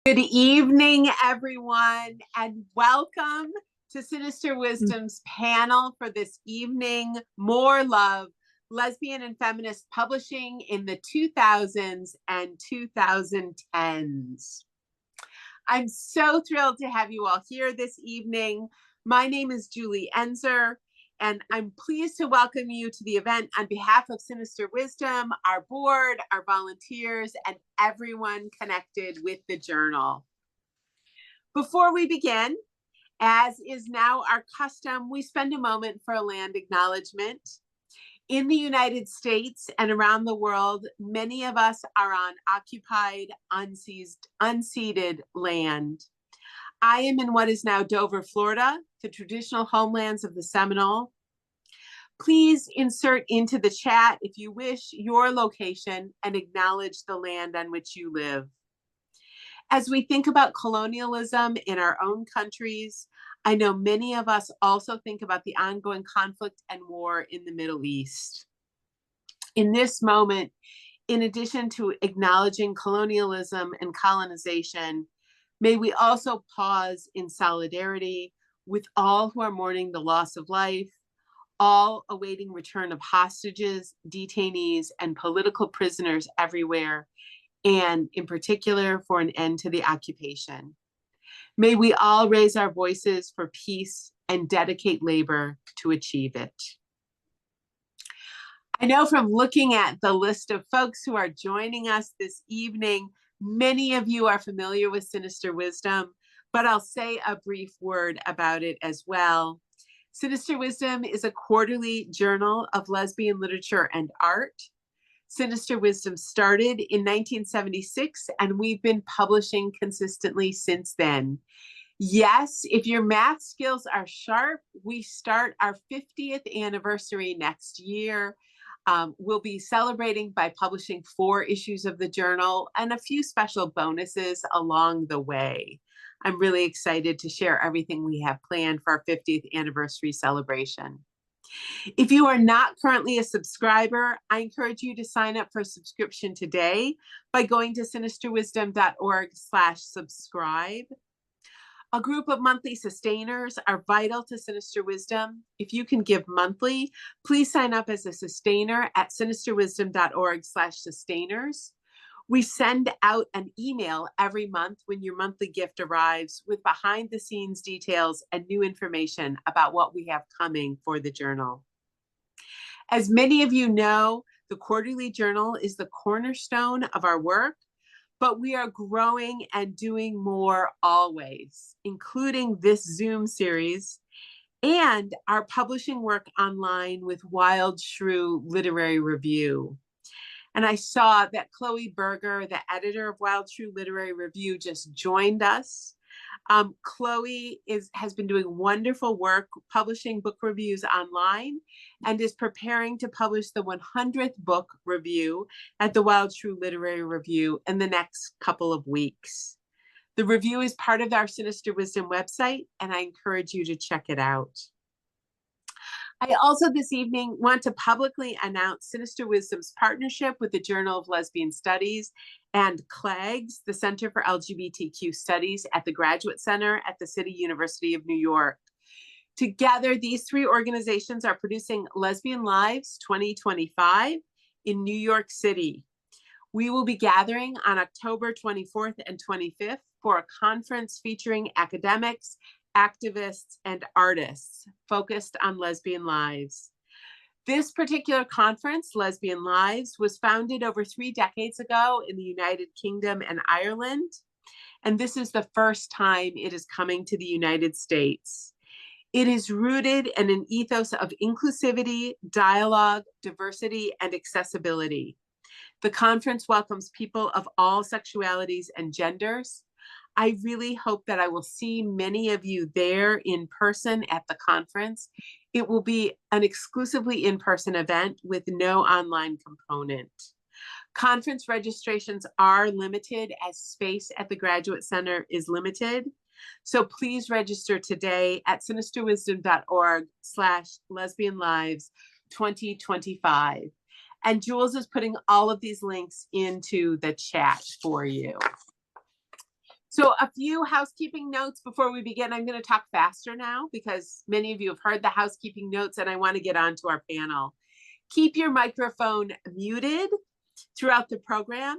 Good evening, everyone, and welcome to Sinister Wisdom's panel for this evening, More Love, Lesbian and Feminist Publishing in the 2000s and 2010s. I'm so thrilled to have you all here this evening. My name is Julie Enzer, and I'm pleased to welcome you to the event on behalf of Sinister Wisdom, our board, our volunteers, and everyone connected with the journal. Before we begin, as is now our custom, we spend a moment for a land acknowledgement. In the United States and around the world, many of us are on occupied, unceded land. I am in what is now Dover, Florida, the traditional homelands of the Seminole. Please insert into the chat, if you wish, your location and acknowledge the land on which you live. As we think about colonialism in our own countries, I know many of us also think about the ongoing conflict and war in the Middle East. In this moment, in addition to acknowledging colonialism and colonization, may we also pause in solidarity with all who are mourning the loss of life, all awaiting return of hostages, detainees, and political prisoners everywhere, and in particular for an end to the occupation. May we all raise our voices for peace and dedicate labor to achieve it. I know from looking at the list of folks who are joining us this evening, many of you are familiar with Sinister Wisdom, but I'll say a brief word about it as well. Sinister Wisdom is a quarterly journal of lesbian literature and art. Sinister Wisdom started in 1976, and we've been publishing consistently since then. Yes, if your math skills are sharp, we start our 50th anniversary next year. We'll be celebrating by publishing 4 issues of the journal and a few special bonuses along the way. I'm really excited to share everything we have planned for our 50th anniversary celebration. If you are not currently a subscriber, I encourage you to sign up for a subscription today by going to sinisterwisdom.org/subscribe. A group of monthly sustainers are vital to Sinister Wisdom. If you can give monthly, please sign up as a sustainer at sinisterwisdom.org/sustainers. We send out an email every month when your monthly gift arrives with behind the scenes details and new information about what we have coming for the journal. As many of you know, the quarterly journal is the cornerstone of our work, but we are growing and doing more always, including this Zoom series and our publishing work online with Wild Shrew Literary Review. And I saw that Chloe Berger, the editor of Wild Shrew Literary Review, just joined us. Chloe has been doing wonderful work publishing book reviews online and is preparing to publish the 100th book review at the Wild Shrew Literary Review in the next couple of weeks. The review is part of our Sinister Wisdom website, and I encourage you to check it out. I also this evening want to publicly announce Sinister Wisdom's partnership with the Journal of Lesbian Studies and CLEGS, the Center for LGBTQ Studies at the Graduate Center at the City University of New York. Together, these 3 organizations are producing Lesbian Lives 2025 in New York City. We will be gathering on October 24th and 25th for a conference featuring academics, activists, and artists focused on lesbian lives. This particular conference, Lesbian Lives, was founded over 3 decades ago in the United Kingdom and Ireland, and this is the first time it is coming to the United States. It is rooted in an ethos of inclusivity, dialogue, diversity, and accessibility. The conference welcomes people of all sexualities and genders. I really hope that I will see many of you there in person at the conference. It will be an exclusively in-person event with no online component. Conference registrations are limited as space at the Graduate Center is limited. So please register today at sinisterwisdom.org/lesbianlives2025. And Jules is putting all of these links into the chat for you. So a few housekeeping notes before we begin. I'm going to talk faster now because many of you have heard the housekeeping notes and I want to get on to our panel. Keep your microphone muted throughout the program.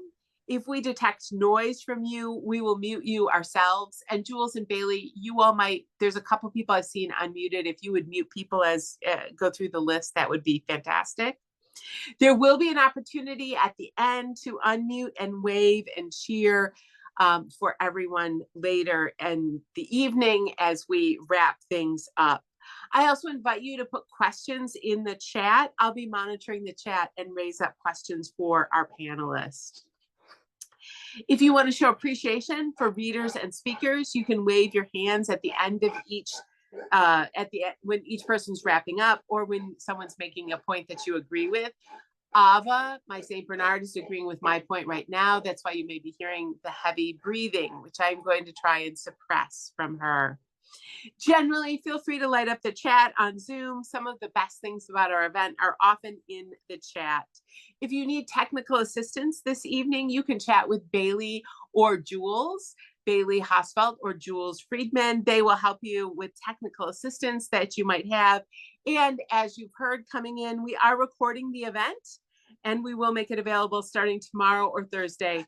If we detect noise from you, we will mute you ourselves. And Jules and Bailey, you all might, there's a couple people I've seen unmuted. If you would mute people as go through the list, that would be fantastic. There will be an opportunity at the end to unmute and wave and cheer for everyone later in the evening as we wrap things up. I also invite you to put questions in the chat. I'll be monitoring the chat and raise up questions for our panelists. If you want to show appreciation for readers and speakers, you can wave your hands at the end of each when each person's wrapping up or when someone's making a point that you agree with. Ava, my St. Bernard, is agreeing with my point right now. That's why you may be hearing the heavy breathing, which I'm going to try and suppress from her. Generally, feel free to light up the chat on Zoom. Some of the best things about our event are often in the chat. If you need technical assistance this evening, you can chat with Bailey or Jules, Bailey Hosfeld or Jules Friedman. They will help you with technical assistance that you might have. And as you've heard coming in, we are recording the event and we will make it available starting tomorrow or Thursday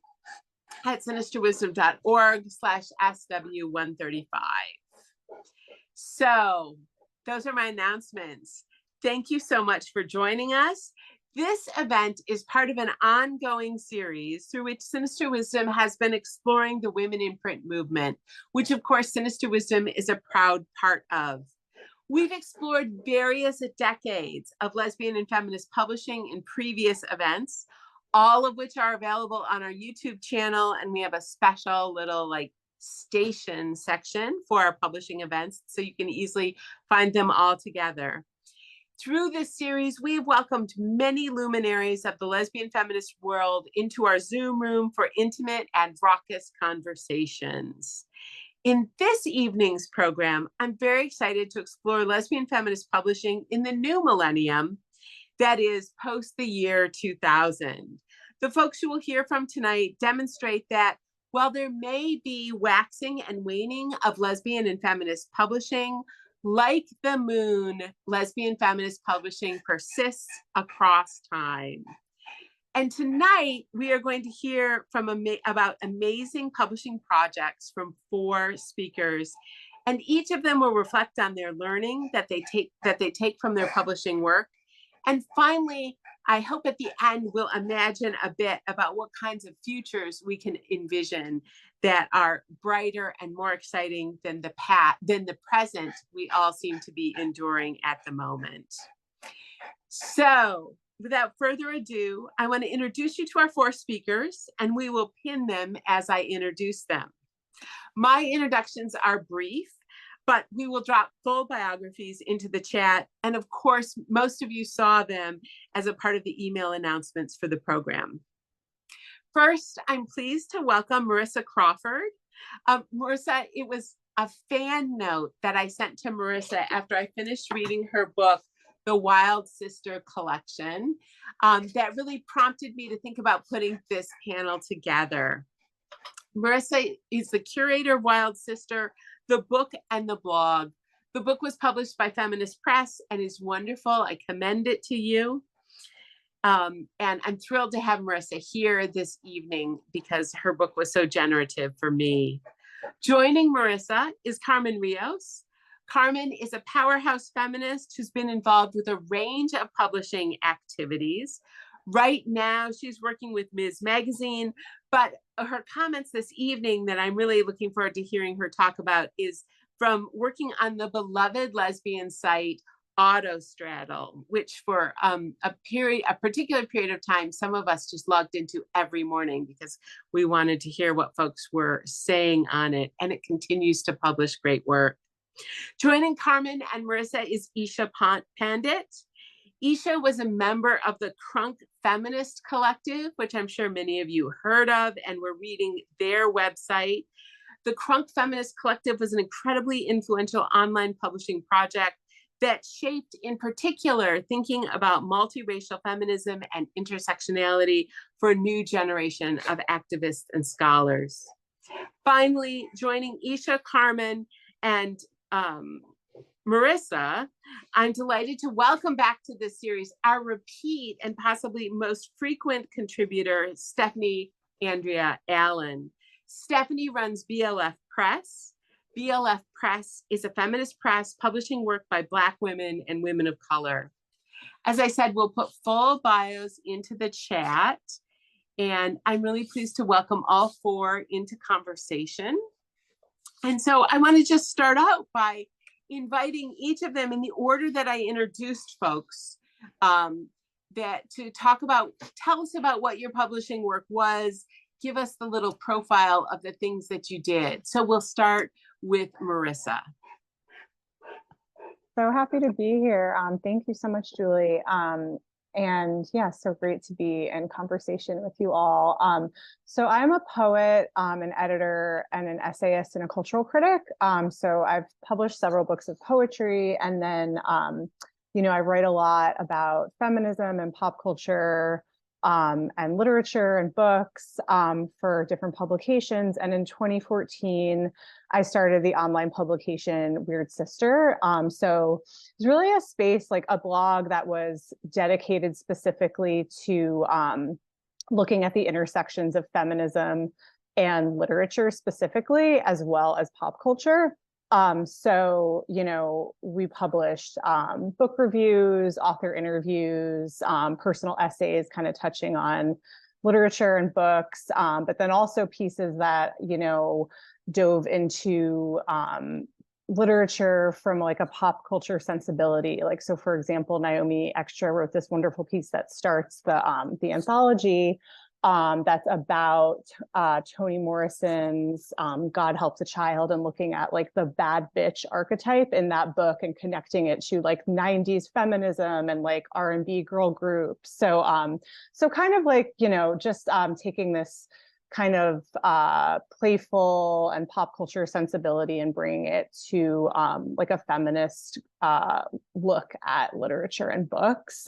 at sinisterwisdom.org/SW135. So those are my announcements. Thank you so much for joining us. This event is part of an ongoing series through which Sinister Wisdom has been exploring the women in print movement, which of course Sinister Wisdom is a proud part of. We've explored various decades of lesbian and feminist publishing in previous events, all of which are available on our YouTube channel, and we have a special little station section for our publishing events, so you can easily find them all together. Through this series, we've welcomed many luminaries of the lesbian feminist world into our Zoom room for intimate and raucous conversations. In this evening's program, I'm very excited to explore lesbian feminist publishing in the new millennium, that is post the year 2000. The folks you will hear from tonight demonstrate that while there may be waxing and waning of lesbian and feminist publishing, like the moon, lesbian feminist publishing persists across time. And tonight, we are going to hear about amazing publishing projects from 4 speakers, and each of them will reflect on their learning that they take from their publishing work. And finally, I hope at the end we'll imagine a bit about what kinds of futures we can envision that are brighter and more exciting than the present we all seem to be enduring at the moment. So, without further ado, I want to introduce you to our 4 speakers, and we will pin them as I introduce them. My introductions are brief, but we will drop full biographies into the chat. And of course, most of you saw them as a part of the email announcements for the program. First, I'm pleased to welcome Marissa Crawford. Marissa, it was a fan note that I sent to Marissa after I finished reading her book, The Wild Sister Collection, that really prompted me to think about putting this panel together. Marissa is the curator of Wild Sister, the book and the blog. The book was published by Feminist Press and is wonderful. I commend it to you. And I'm thrilled to have Marissa here this evening because her book was so generative for me. Joining Marissa is Carmen Rios. Carmen is a powerhouse feminist who's been involved with a range of publishing activities. Right now, she's working with Ms. Magazine, but her comments this evening that I'm really looking forward to hearing her talk about is from working on the beloved lesbian site, Autostraddle, which for a particular period of time, some of us just logged into every morning because we wanted to hear what folks were saying on it, and it continues to publish great work. Joining Carmen and Marissa is Isha Pandit. Isha was a member of the Crunk Feminist Collective, which I'm sure many of you heard of, and were reading their website. The Crunk Feminist Collective was an incredibly influential online publishing project that shaped, in particular, thinking about multiracial feminism and intersectionality for a new generation of activists and scholars. Finally, joining Isha, Carmen, and Marissa, I'm delighted to welcome back to this series our repeat and possibly most frequent contributor, Stephanie Andrea Allen. Stephanie runs BLF Press. BLF Press is a feminist press publishing work by Black women and women of color. As I said, we'll put full bios into the chat, and I'm really pleased to welcome all four into conversation. And so I want to just start out by inviting each of them in the order that I introduced folks, that to tell us about what your publishing work was, give us the little profile of the things that you did. So we'll start with Marissa. So happy to be here. Thank you so much, Julie. And yeah, so great to be in conversation with you all. So I'm a poet, an editor, and an essayist and a cultural critic. So I've published several books of poetry, and then, I write a lot about feminism and pop culture, and literature and books for different publications. And in 2014, I started the online publication Weird Sister. So it's really a space, like a blog that was dedicated specifically to looking at the intersections of feminism and literature specifically, as well as pop culture. So, we published book reviews, author interviews, personal essays kind of touching on literature and books, but then also pieces that, dove into literature from like a pop culture sensibility. Like, so for example, Naomi Extra wrote this wonderful piece that starts the anthology that's about Toni Morrison's God Help the Child, and looking at like the bad bitch archetype in that book and connecting it to like 90s feminism and like R&B girl groups. So kind of like, just taking this kind of playful and pop culture sensibility and bringing it to like a feminist look at literature and books.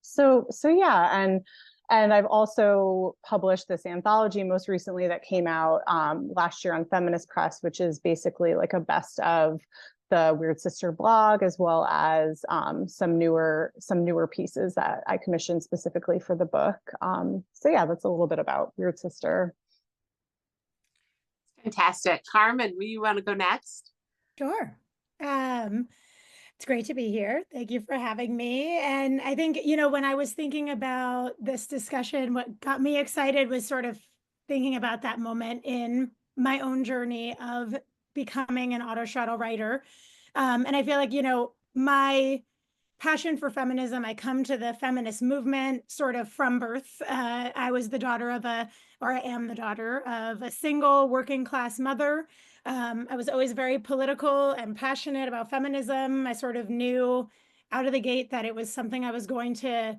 So yeah, and I've also published this anthology most recently that came out last year on Feminist Press, which is basically like a best of the Weird Sister blog, as well as some newer pieces that I commissioned specifically for the book. So yeah, that's a little bit about Weird Sister. Fantastic. Carmen, will you want to go next? Sure. It's great to be here. Thank you for having me. And I think, when I was thinking about this discussion, what got me excited was sort of thinking about that moment in my own journey of becoming an autostraddle writer. And I feel like, my passion for feminism, I come to the feminist movement sort of from birth. I was the daughter of I am the daughter of a single working class mother. I was always very political and passionate about feminism. I sort of knew out of the gate that it was something I was going to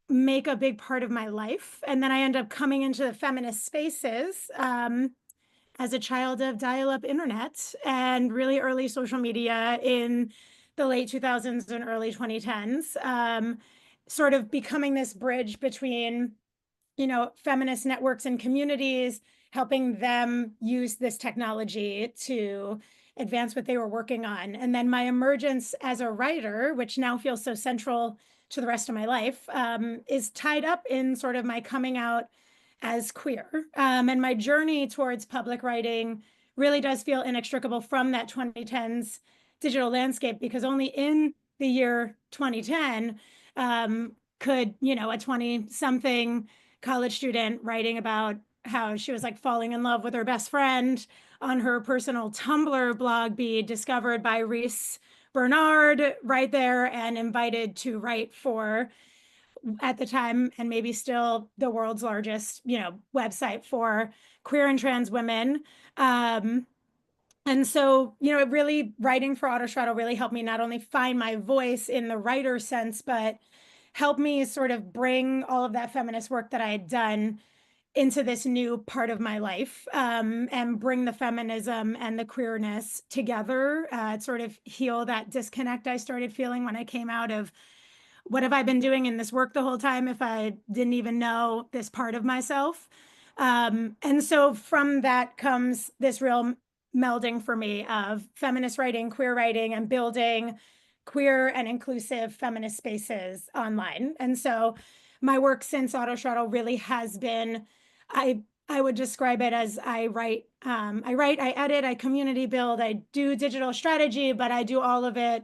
make a big part of my life. And then I ended up coming into the feminist spaces as a child of dial-up internet and really early social media in the late 2000s and early 2010s, sort of becoming this bridge between, feminist networks and communities, helping them use this technology to advance what they were working on. And then my emergence as a writer, which now feels so central to the rest of my life, is tied up in sort of my coming out as queer. And my journey towards public writing really does feel inextricable from that 2010s digital landscape, because only in the year 2010 could, a 20-something college student writing about how she was like falling in love with her best friend on her personal Tumblr blog be discovered by Reese Bernard right there and invited to write for, at the time, and maybe still, the world's largest, website for queer and trans women. And so, really writing for Autostraddle really helped me not only find my voice in the writer sense, but helped me sort of bring all of that feminist work that I had done into this new part of my life, and bring the feminism and the queerness together, sort of heal that disconnect I started feeling when I came out of, what have I been doing in this work the whole time if I didn't even know this part of myself? And so from that comes this real melding for me of feminist writing, queer writing, and building queer and inclusive feminist spaces online. And so my work since Auto Shuttle really has been, I would describe it as I write, I edit, I community build, I do digital strategy, but I do all of it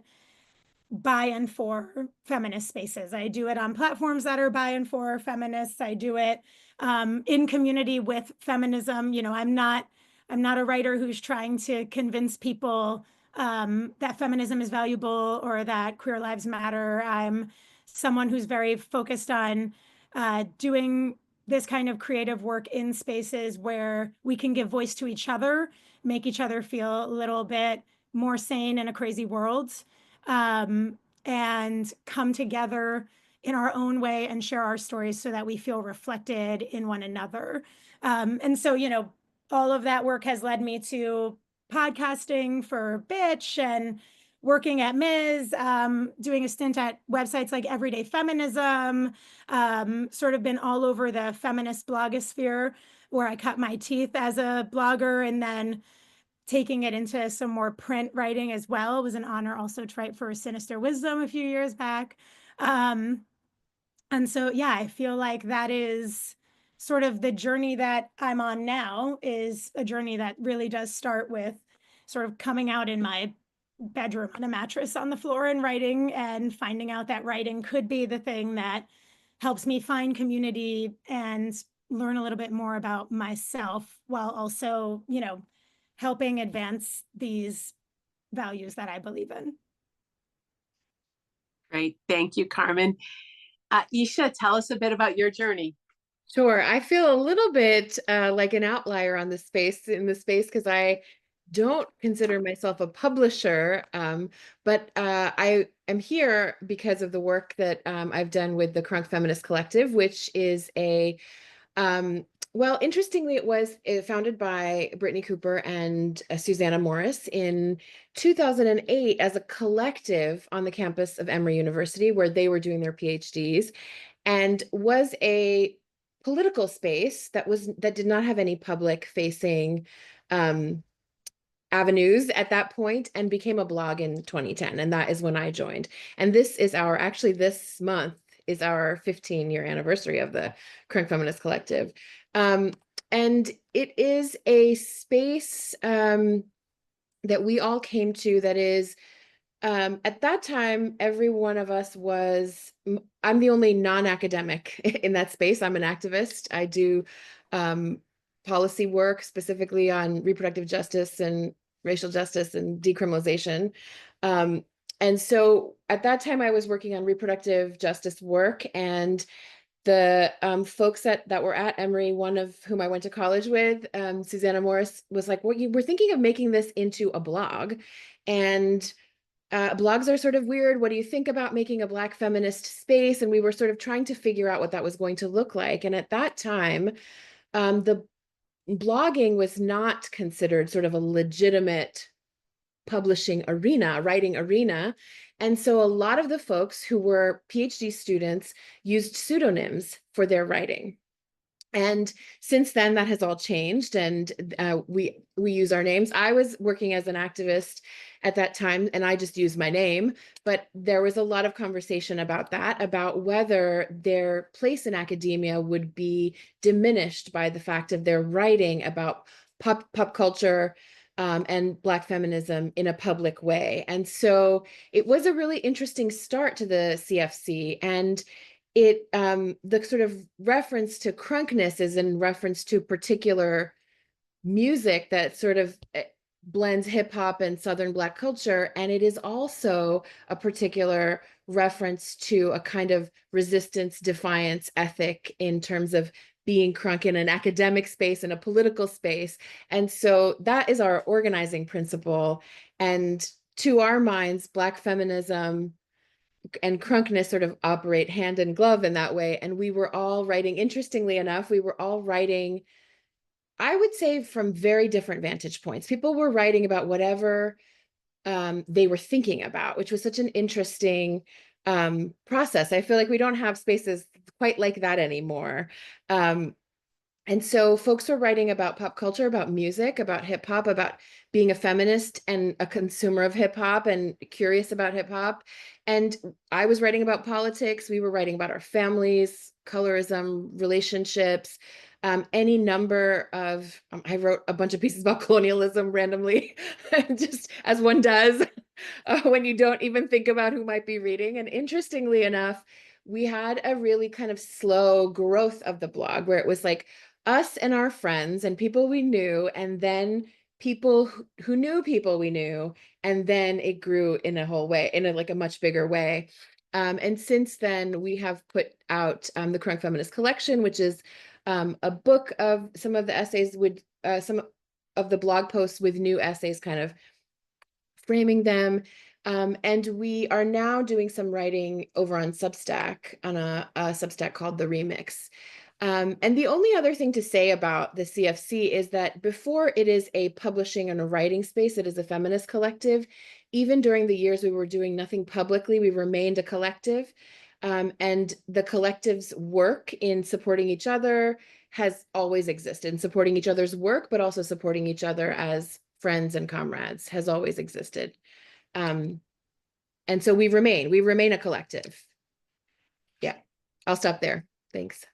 by and for feminist spaces. I do it on platforms that are by and for feminists. I do it in community with feminism. You know, I'm not a writer who's trying to convince people that feminism is valuable or that queer lives matter. I'm someone who's very focused on doing this kind of creative work in spaces where we can give voice to each other, make each other feel a little bit more sane in a crazy world, and come together in our own way and share our stories so that we feel reflected in one another. And so, you know, all of that work has led me to podcasting for Bitch and working at Ms., doing a stint at websites like Everyday Feminism, sort of been all over the feminist blogosphere where I cut my teeth as a blogger, and then taking it into some more print writing as well. It was an honor also to write for Sinister Wisdom a few years back. And so, yeah, I feel like that is sort of the journey that I'm on now, is a journey that really does start with sort of coming out in my bedroom on a mattress on the floor and writing, and finding out that writing could be the thing that helps me find community and learn a little bit more about myself, while also, you know, helping advance these values that I believe in. Great. Thank you, Carmen. Isha, tell us a bit about your journey. Sure. I feel a little bit like an outlier on this space because I don't consider myself a publisher, but I am here because of the work that I've done with the Crunk Feminist Collective, which is a well, interestingly, it was founded by Brittany Cooper and Susanna Morris in 2008 as a collective on the campus of Emory University, where they were doing their PhDs, and was a political space that did not have any public facing avenues at that point, and became a blog in 2010. And that is when I joined. And this is this month is our 15-year anniversary of the Current Feminist Collective. And it is a space that we all came to that is, at that time, every one of us I'm the only non-academic in that space. I'm an activist. I do policy work specifically on reproductive justice and racial justice and decriminalization. And so at that time, I was working on reproductive justice work, and the folks that were at Emory, one of whom I went to college with, Susanna Morris, was like, well, we're thinking of making this into a blog. And blogs are sort of weird. What do you think about making a Black feminist space? And we were sort of trying to figure out what that was going to look like. And at that time, the blogging was not considered sort of a legitimate publishing arena, writing arena. And so a lot of the folks who were PhD students used pseudonyms for their writing. And since then, that has all changed, and we use our names. I was working as an activist at that time, and I just used my name. But there was a lot of conversation about that, about whether their place in academia would be diminished by the fact of their writing about pop culture and Black feminism in a public way. And so it was a really interesting start to the CFC. And it the sort of reference to crunkness is in reference to particular music that sort of blends hip hop and Southern Black culture. And it is also a particular reference to a kind of resistance, defiance ethic in terms of being crunk in an academic space and a political space. And so that is our organizing principle. And to our minds, Black feminism and crunkness sort of operate hand in glove in that way. And we were all writing, interestingly enough, we were all writing, I would say, from very different vantage points. People were writing about whatever they were thinking about, which was such an interesting process. I feel like we don't have spaces quite like that anymore. And so folks were writing about pop culture, about music, about hip hop, about being a feminist and a consumer of hip hop and curious about hip hop. And I was writing about politics. We were writing about our families, colorism, relationships, any number of, I wrote a bunch of pieces about colonialism randomly, just as one does when you don't even think about who might be reading. And interestingly enough, we had a really kind of slow growth of the blog where it was like us and our friends and people we knew, and then people who knew people we knew, and then it grew in a whole way, in a like a much bigger way. And since then, we have put out the Crunk Feminist Collection, which is a book of some of the essays with some of the blog posts with new essays kind of framing them. And we are now doing some writing over on Substack, on a Substack called The Remix. And the only other thing to say about the CFC is that before it is a publishing and a writing space, it is a feminist collective. Even during the years we were doing nothing publicly, we remained a collective. And the collective's work in supporting each other has always existed, in supporting each other's work, but also supporting each other as friends and comrades has always existed. And so we remain a collective. Yeah, I'll stop there. Thanks.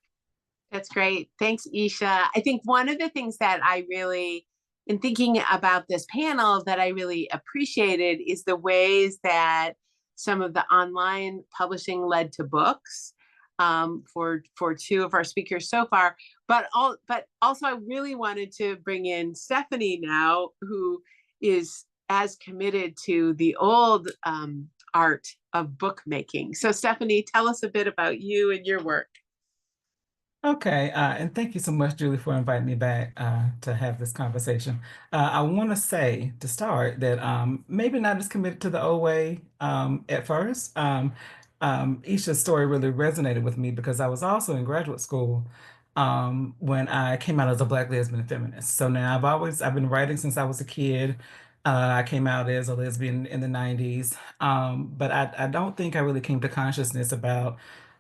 That's great. Thanks, Isha. I think one of the things that I really, in thinking about this panel, that I really appreciated is the ways that some of the online publishing led to books for two of our speakers so far. But also I really wanted to bring in Stephanie now, who is as committed to the old art of bookmaking. So Stephanie, tell us a bit about you and your work. Okay, and thank you so much, Julie, for inviting me back to have this conversation. I want to say to start that maybe not as committed to the old way at first. Isha's story really resonated with me because I was also in graduate school when I came out as a Black lesbian and feminist. So now I've been writing since I was a kid. I came out as a lesbian in the 90s, but I don't think I really came to consciousness about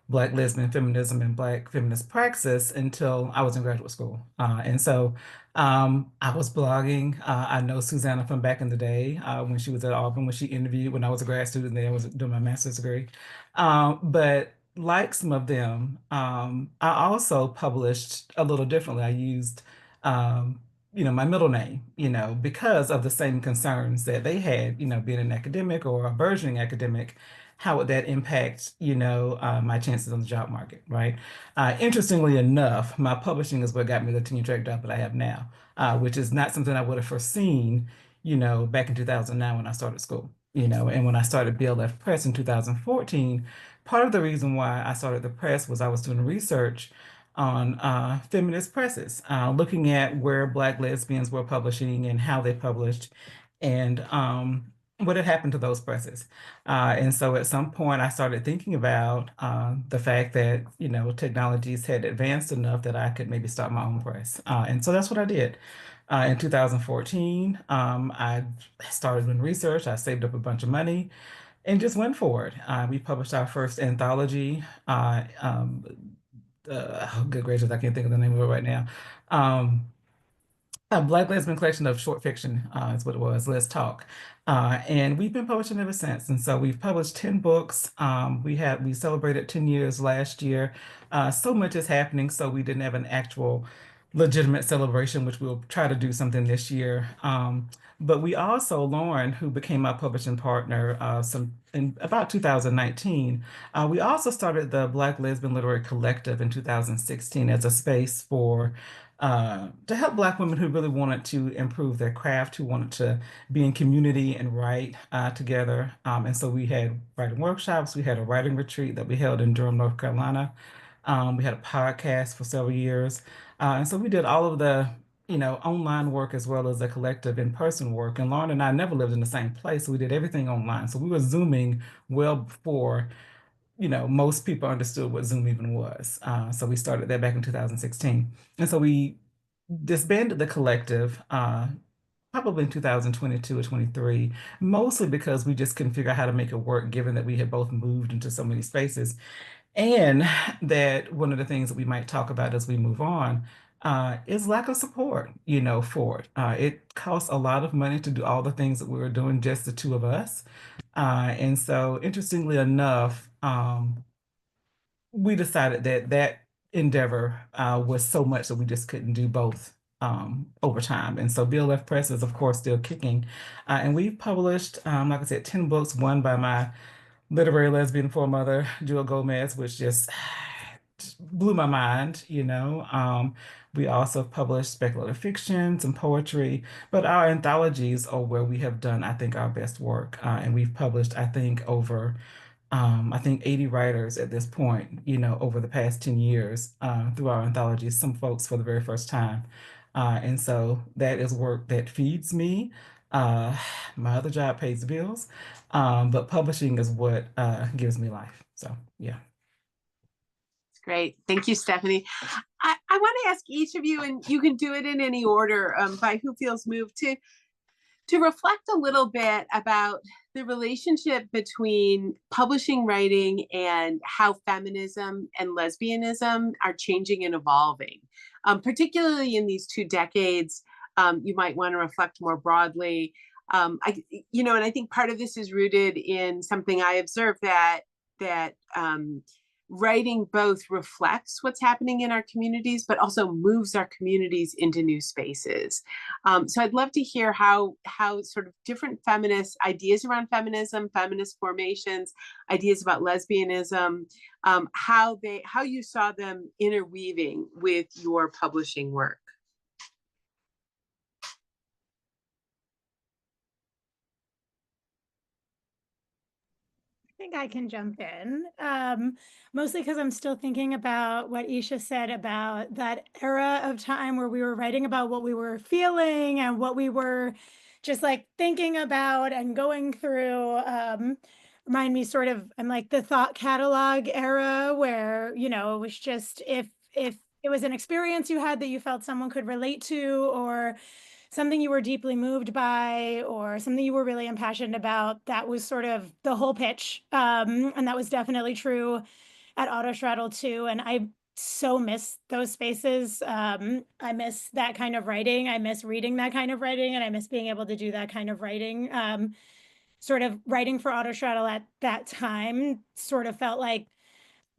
Black lesbian feminism and Black feminist praxis until I was in graduate school. And so I was blogging. I know Susanna from back in the day when she was at Auburn, when she interviewed when I was a grad student there, I was doing my master's degree. But like some of them, I also published a little differently. I used my middle name, because of the same concerns that they had, being an academic or a burgeoning academic. How would that impact, my chances on the job market, right? Interestingly enough, my publishing is what got me the tenure track job that I have now, which is not something I would have foreseen, back in 2009 when I started school, and when I started BLF Press in 2014, part of the reason why I started the press was I was doing research on feminist presses, looking at where Black lesbians were publishing and how they published, and what had happened to those presses. And so at some point I started thinking about the fact that, technologies had advanced enough that I could maybe start my own press. And so that's what I did. In 2014, I started doing research. I saved up a bunch of money and just went for it. We published our first anthology. Oh, good gracious, I can't think of the name of it right now. A Black lesbian collection of short fiction is what it was. Let's Talk, and we've been publishing ever since. And so we've published 10 books. We celebrated 10 years last year. So much is happening, so we didn't have an actual legitimate celebration, which we'll try to do something this year. But we also, Lauren, who became our publishing partner in about 2019, we also started the Black Lesbian Literary Collective in 2016 as a space to help Black women who really wanted to improve their craft, who wanted to be in community and write together. And so we had writing workshops. We had a writing retreat that we held in Durham, North Carolina. We had a podcast for several years. And so we did all of the online work as well as the collective in-person work. And Lauren and I never lived in the same place, so we did everything online. So we were Zooming well before most people understood what Zoom even was. So we started that back in 2016. And so we disbanded the collective probably in 2022 or 23, mostly because we just couldn't figure out how to make it work, given that we had both moved into so many spaces. And that one of the things that we might talk about as we move on is lack of support, for it. It costs a lot of money to do all the things that we were doing, just the two of us. And so, interestingly enough, we decided that that endeavor was so much that we just couldn't do both over time. And so BLF Press is, of course, still kicking. And we've published, like I said, 10 books, one by my literary lesbian foremother, Jewel Gomez, which just blew my mind. We also published speculative fiction, some poetry, but our anthologies are where we have done, I think, our best work. And we've published, I think, over 80 writers at this point, over the past 10 years through our anthologies, some folks for the very first time. And so that is work that feeds me. Uh, my other job pays the bills, but publishing is what gives me life. So, yeah. Great. Thank you, Stephanie. I want to ask each of you, and you can do it in any order by who feels moved to reflect a little bit about the relationship between publishing writing and how feminism and lesbianism are changing and evolving. Particularly in these 2 decades, you might want to reflect more broadly. And I think part of this is rooted in something I observed that writing both reflects what's happening in our communities, but also moves our communities into new spaces. So I'd love to hear how sort of different feminist ideas around feminism, feminist formations, ideas about lesbianism, how you saw them interweaving with your publishing work. I think I can jump in, mostly because I'm still thinking about what Isha said about that era of time where we were writing about what we were feeling and what we were just like thinking about and going through. Remind me sort of, I'm like the thought catalog era where, it was just if it was an experience you had that you felt someone could relate to, or something you were deeply moved by, or something you were really impassioned about, that was sort of the whole pitch. And that was definitely true at Autostraddle too. And I so miss those spaces. I miss that kind of writing. I miss reading that kind of writing, and I miss being able to do that kind of writing. Sort of writing for Autostraddle at that time sort of felt like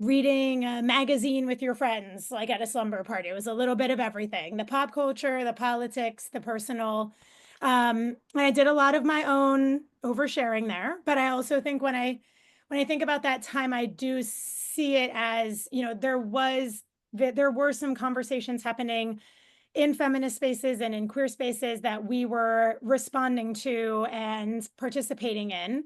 reading a magazine with your friends, like at a slumber party. It was a little bit of everything, the pop culture, the politics, the personal. And I did a lot of my own oversharing there. But I also think when I think about that time, I do see it as, there were some conversations happening in feminist spaces and in queer spaces that we were responding to and participating in.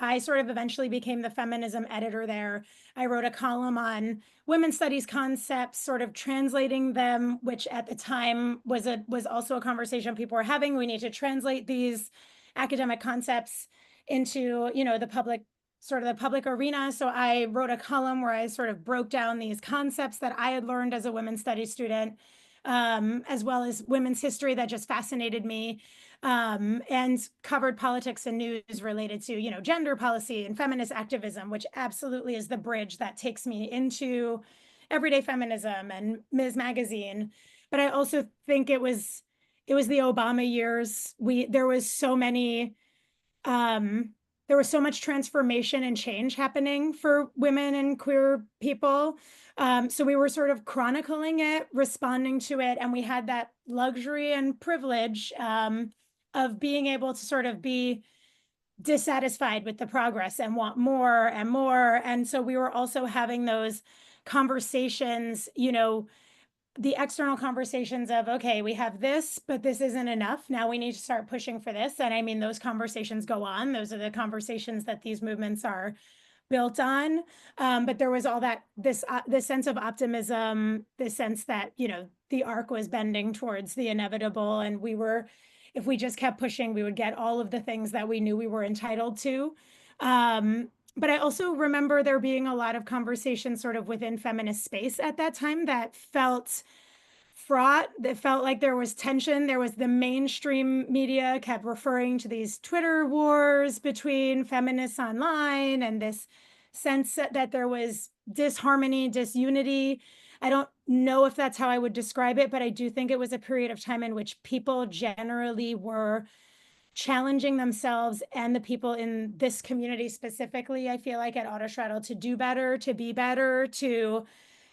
I sort of eventually became the feminism editor there. I wrote a column on women's studies concepts, sort of translating them, which at the time was also a conversation people were having. We need to translate these academic concepts into, the public arena. So I wrote a column where I sort of broke down these concepts that I had learned as a women's studies student, as well as women's history that just fascinated me. And covered politics and news related to, gender policy and feminist activism, which absolutely is the bridge that takes me into everyday feminism and Ms. Magazine. But I also think it was the Obama years. There was so much transformation and change happening for women and queer people. So we were sort of chronicling it, responding to it, and we had that luxury and privilege of being able to sort of be dissatisfied with the progress and want more and more. And so we were also having those conversations, the external conversations of, okay, we have this, but this isn't enough. Now we need to start pushing for this. And I mean, those conversations go on. Those are the conversations that these movements are built on. But there was all this sense of optimism, this sense that, the arc was bending towards the inevitable. And if we just kept pushing, we would get all of the things that we knew we were entitled to. But I also remember there being a lot of conversations sort of within feminist space at that time that felt fraught, that felt like there was tension. There was the mainstream media kept referring to these Twitter wars between feminists online, and this sense that there was disharmony, disunity. I don't know if that's how I would describe it, but I do think it was a period of time in which people generally were challenging themselves and the people in this community specifically, I feel like at Autostraddle, to do better, to be better, to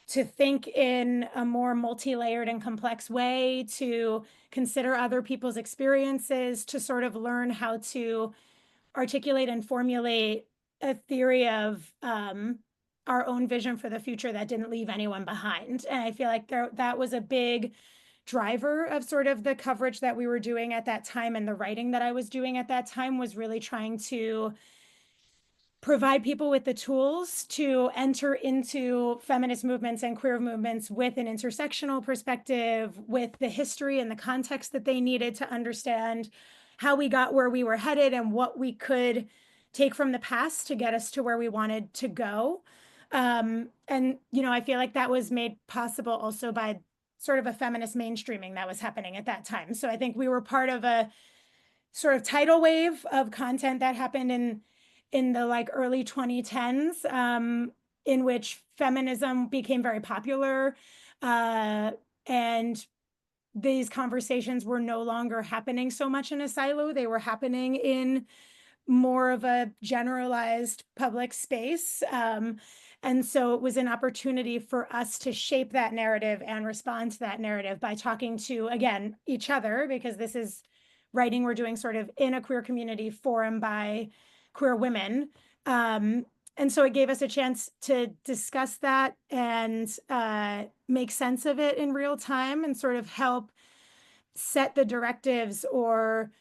think in a more multi-layered and complex way, to consider other people's experiences, to sort of learn how to articulate and formulate a theory of our own vision for the future that didn't leave anyone behind. And I feel like that was a big driver of sort of the coverage that we were doing at that time, and the writing that I was doing at that time was really trying to provide people with the tools to enter into feminist movements and queer movements with an intersectional perspective, with the history and the context that they needed to understand how we got where we were headed and what we could take from the past to get us to where we wanted to go. And, you know, I feel like that was made possible also by sort of a feminist mainstreaming that was happening at that time. So I think we were part of a sort of tidal wave of content that happened in the like early 2010s, in which feminism became very popular, and these conversations were no longer happening so much in a silo. They were happening in more of a generalized public space. And so it was an opportunity for us to shape that narrative and respond to that narrative by talking to, again, each other, because this is writing we're doing sort of in a queer community forum by queer women. And so it gave us a chance to discuss that and make sense of it in real time and sort of help set the directives, or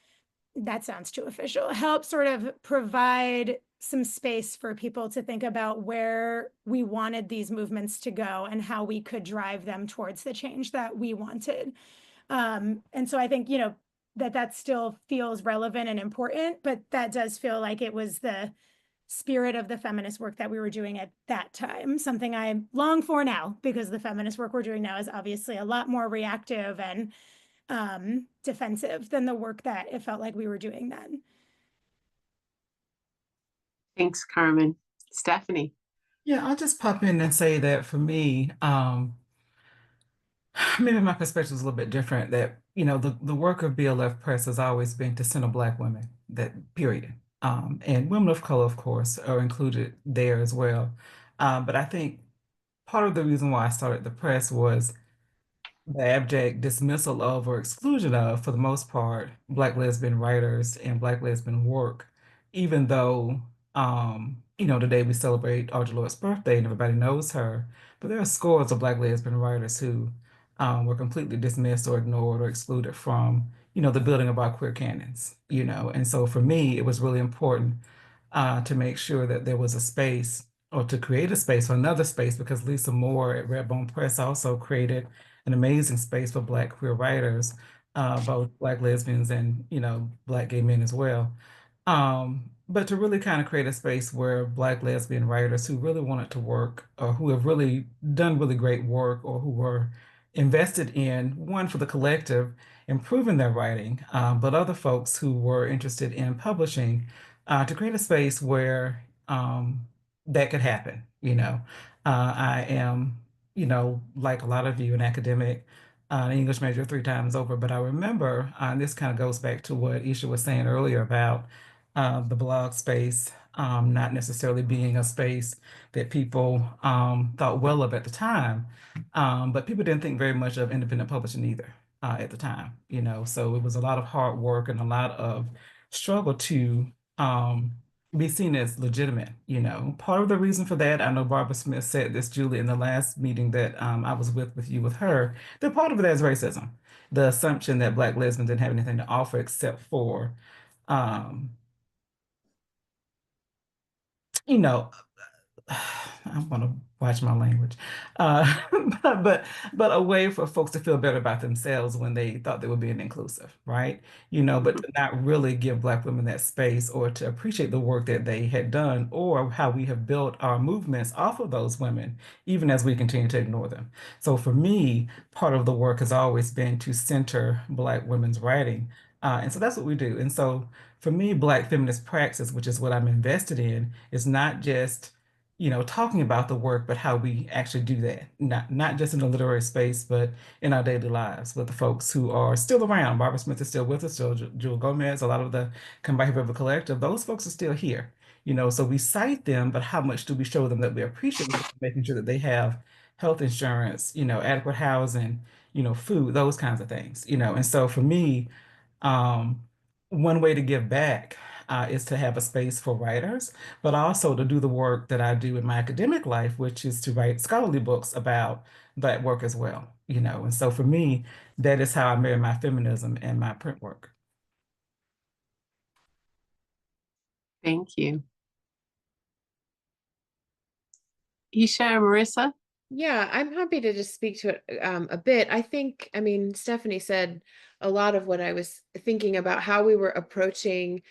that sounds too official, help sort of provide some space for people to think about where we wanted these movements to go and how we could drive them towards the change that we wanted. And so I think, you know, that still feels relevant and important, but that does feel like it was the spirit of the feminist work that we were doing at that time, something I long for now, because the feminist work we're doing now is obviously a lot more reactive and defensive than the work that it felt like we were doing then. Thanks, Carmen. Stephanie. Yeah, I'll just pop in and say that for me, maybe my perspective is a little bit different. That, you know, the work of BLF Press has always been to center Black women, that period. And women of color, of course, are included there as well. But I think part of the reason why I started the press was the abject dismissal of or exclusion of, for the most part, Black lesbian writers and Black lesbian work, even though, you know, today we celebrate Audre Lorde's birthday and everybody knows her, but there are scores of Black lesbian writers who were completely dismissed or ignored or excluded from, you know, the building of our queer canons, you know. And so for me, it was really important to make sure that there was a space, or to create a space, or another space, because Lisa Moore at Redbone Press also created an amazing space for Black queer writers, both Black lesbians and, you know, Black gay men as well. But to really kind of create a space where Black lesbian writers who really wanted to work, or who have really done really great work, or who were invested in, one, for the collective, improving their writing, but other folks who were interested in publishing, to create a space where that could happen. You know, I am, you know, like a lot of you, an academic, an English major 3 times over, but I remember, and this kind of goes back to what Isha was saying earlier about the blog space not necessarily being a space that people thought well of at the time, but people didn't think very much of independent publishing either at the time, you know. So it was a lot of hard work and a lot of struggle to be seen as legitimate, you know. Part of the reason for that, I know Barbara Smith said this, Julie, in the last meeting that I was with her, that part of it is racism, the assumption that Black lesbians didn't have anything to offer except for, you know, I want to watch my language, uh, but a way for folks to feel better about themselves when they thought they were being inclusive, right? You know, but to not really give Black women that space, or to appreciate the work that they had done, or how we have built our movements off of those women, even as we continue to ignore them. So for me, part of the work has always been to center Black women's writing. And so that's what we do. And so for me, Black feminist praxis, which is what I'm invested in, is not just talking about the work, but how we actually do that, not just in the literary space, but in our daily lives with the folks who are still around. Barbara Smith is still with us, still Jewel Gomez, a lot of the Come By Here River Collective, those folks are still here. So we cite them, but how much do we show them that we appreciate them, making sure that they have health insurance, adequate housing, food, those kinds of things, And so for me, um, one way to give back is to have a space for writers, but also to do the work that I do in my academic life, which is to write scholarly books about that work as well, And so for me, that is how I marry my feminism and my print work. Thank you. Isha or Marissa? Yeah, I'm happy to just speak to it a bit. I mean, Stephanie said a lot of what I was thinking about, how we were approaching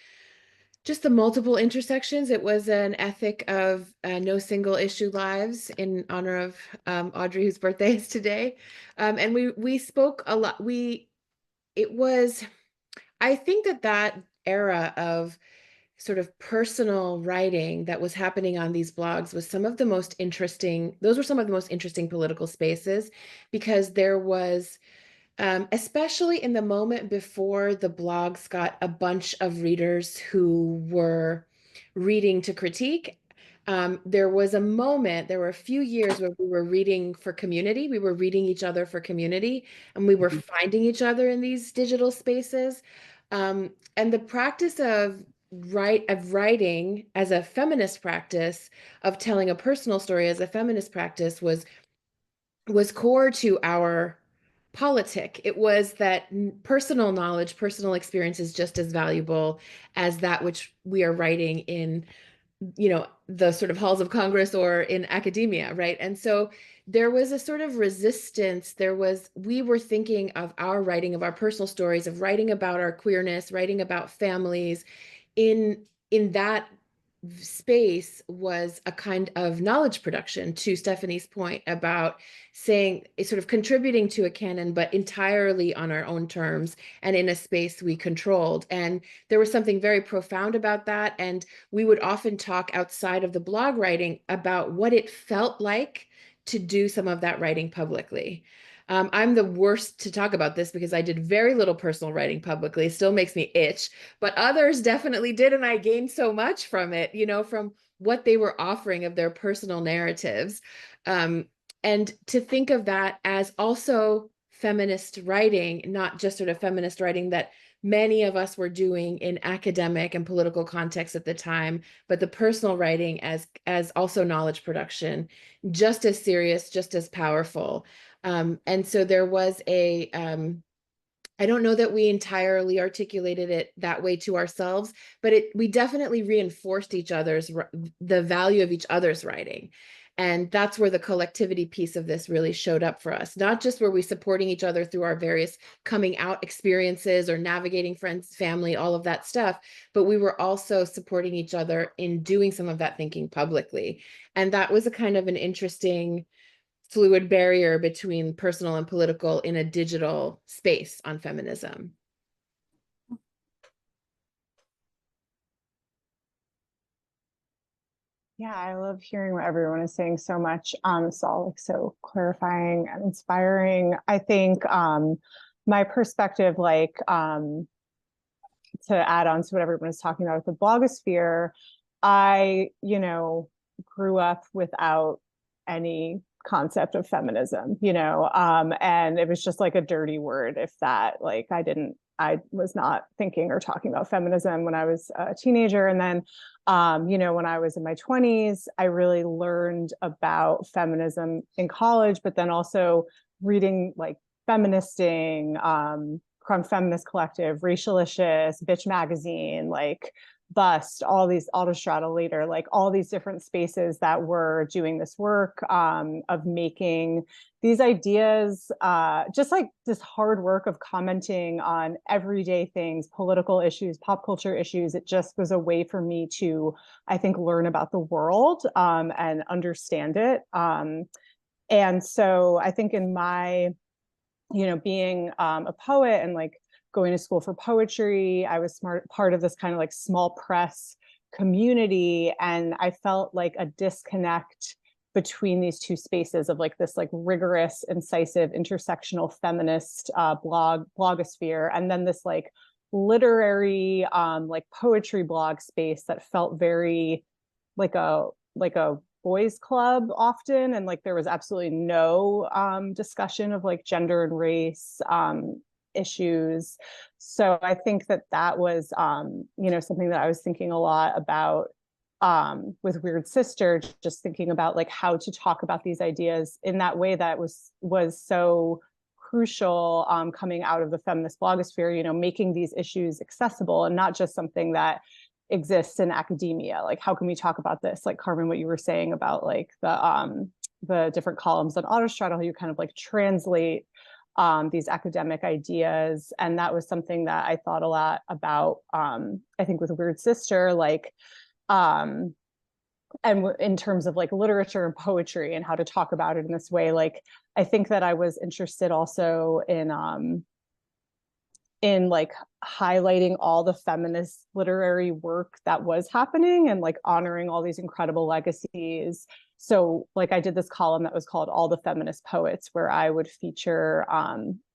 just the multiple intersections. It was an ethic of no single issue lives in honor of Audrey, whose birthday is today. And we spoke a lot. I think that era of sort of personal writing that was happening on these blogs was those were some of the most interesting political spaces, because there was, especially in the moment before the blogs got a bunch of readers who were reading to critique. There were a few years where we were reading for community. We were reading each other for community, and we were finding each other in these digital spaces. And the practice of writing as a feminist practice, of telling a personal story as a feminist practice, was core to our politic. It was that personal knowledge, personal experience is just as valuable as that which we are writing in, the sort of halls of Congress or in academia, right? And so there was a sort of resistance. We were thinking of our writing, of our personal stories, of writing about our queerness, writing about families. In that space was a kind of knowledge production, to Stephanie's point about saying, sort of contributing to a canon, but entirely on our own terms and in a space we controlled. And there was something very profound about that. And we would often talk outside of the blog writing about what it felt like to do some of that writing publicly. I'm the worst to talk about this because I did very little personal writing publicly. It still makes me itch, but others definitely did. And I gained so much from it, from what they were offering of their personal narratives. And to think of that as also feminist writing, not just sort of feminist writing that many of us were doing in academic and political context at the time, but the personal writing as also knowledge production, just as serious, just as powerful. And so there was I don't know that we entirely articulated it that way to ourselves, but we definitely reinforced the value of each other's writing. And that's where the collectivity piece of this really showed up for us. Not just were we supporting each other through our various coming out experiences or navigating friends, family, all of that stuff, but we were also supporting each other in doing some of that thinking publicly. And that was a kind of an interesting fluid barrier between personal and political in a digital space on feminism. Yeah, I love hearing what everyone is saying so much. It's all like so clarifying and inspiring. I think my perspective, to add on to what everyone is talking about with the blogosphere, I, grew up without any concept of feminism, and it was just like a dirty word, if that. I was not thinking or talking about feminism when I was a teenager. And then, when I was in my 20s, I really learned about feminism in college, but then also reading like Feministing, Crumb Feminist Collective, Racialicious, Bitch Magazine, Bust, all these Autostrada later, all these different spaces that were doing this work of making these ideas, just like this hard work of commenting on everyday things, political issues, pop culture issues. It just was a way for me to, I think, learn about the world and understand it. And so I think in my, being a poet and going to school for poetry, I was part of this kind of small press community. And I felt like a disconnect between these two spaces of like this like rigorous, incisive, intersectional feminist blogosphere, and then this like literary like poetry blog space that felt very like a boys club often, and like there was absolutely no discussion of like gender and race issues. So I think that that was you know, something that I was thinking a lot about with Weird Sister, just thinking about like how to talk about these ideas in that way that was so crucial coming out of the feminist blogosphere, you know, making these issues accessible and not just something that exists in academia. Like, how can we talk about this? Like, Carmen, what you were saying about like the different columns on Autostrad, how you kind of like translate these academic ideas. And that was something that I thought a lot about, I think with Weird Sister, like, and in terms of like literature and poetry and how to talk about it in this way. Like, I think that I was interested also in like highlighting all the feminist literary work that was happening and like honoring all these incredible legacies. So like I did this column that was called All the Feminist Poets, where I would feature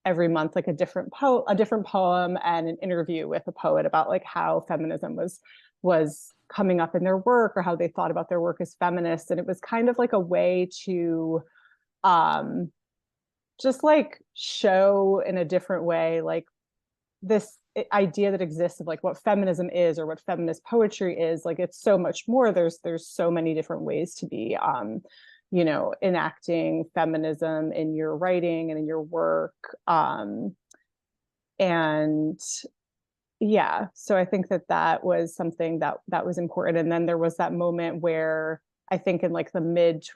every month like a different poem and an interview with a poet about like how feminism was coming up in their work or how they thought about their work as feminists. And it was kind of like a way to just like show in a different way like this idea that exists of like what feminism is or what feminist poetry is. Like, it's so much more. There's so many different ways to be you know, enacting feminism in your writing and in your work. And yeah, so I think that that was something that was important. And then there was that moment where I think in like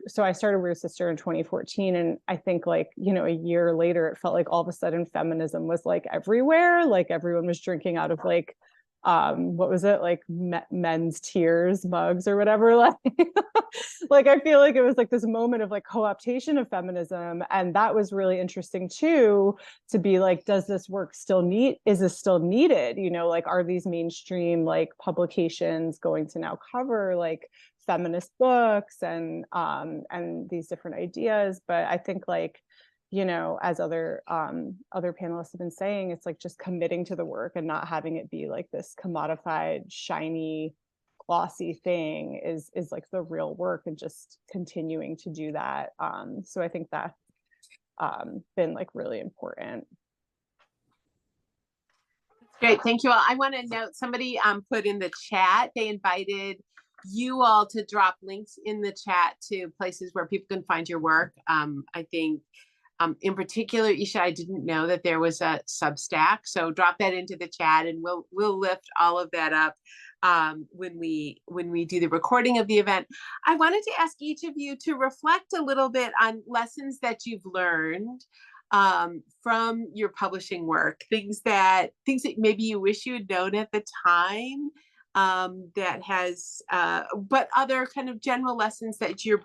so I started Weird Sister in 2014, and I think like, you know, a year later, it felt like all of a sudden feminism was like everywhere. Like everyone was drinking out of like, what was it, like men's tears mugs or whatever. Like, like I feel like it was like this moment of like co-optation of feminism, and that was really interesting too, to be like, does this work is this still needed? You know, like, are these mainstream like publications going to now cover like feminist books and these different ideas? But I think like, you know, as other panelists have been saying, it's like just committing to the work and not having it be like this commodified, shiny, glossy thing is like the real work, and just continuing to do that. So I think that's been like really important. Great, thank you all. I want to note, somebody put in the chat, they invited you all to drop links in the chat to places where people can find your work. I think in particular, Isha, I didn't know that there was a Substack, so drop that into the chat and we'll lift all of that up when we do the recording of the event. I wanted to ask each of you to reflect a little bit on lessons that you've learned from your publishing work, things that maybe you wish you had known at the time, that has but other kind of general lessons that you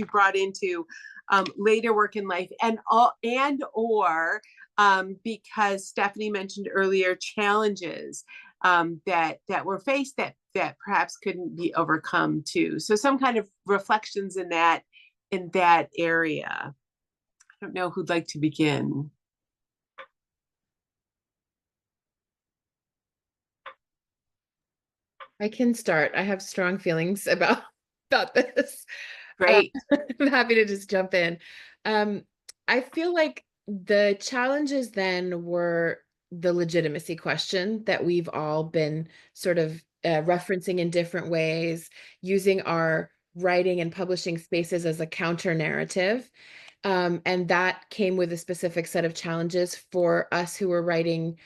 brought into later work in life, or because Stephanie mentioned earlier, challenges that were faced that perhaps couldn't be overcome too. So some kind of reflections in that area. I don't know who'd like to begin. I can start. I have strong feelings about this. Great. I'm happy to just jump in. I feel like the challenges then were the legitimacy question that we've all been sort of referencing in different ways, using our writing and publishing spaces as a counter narrative. And that came with a specific set of challenges for us who were writing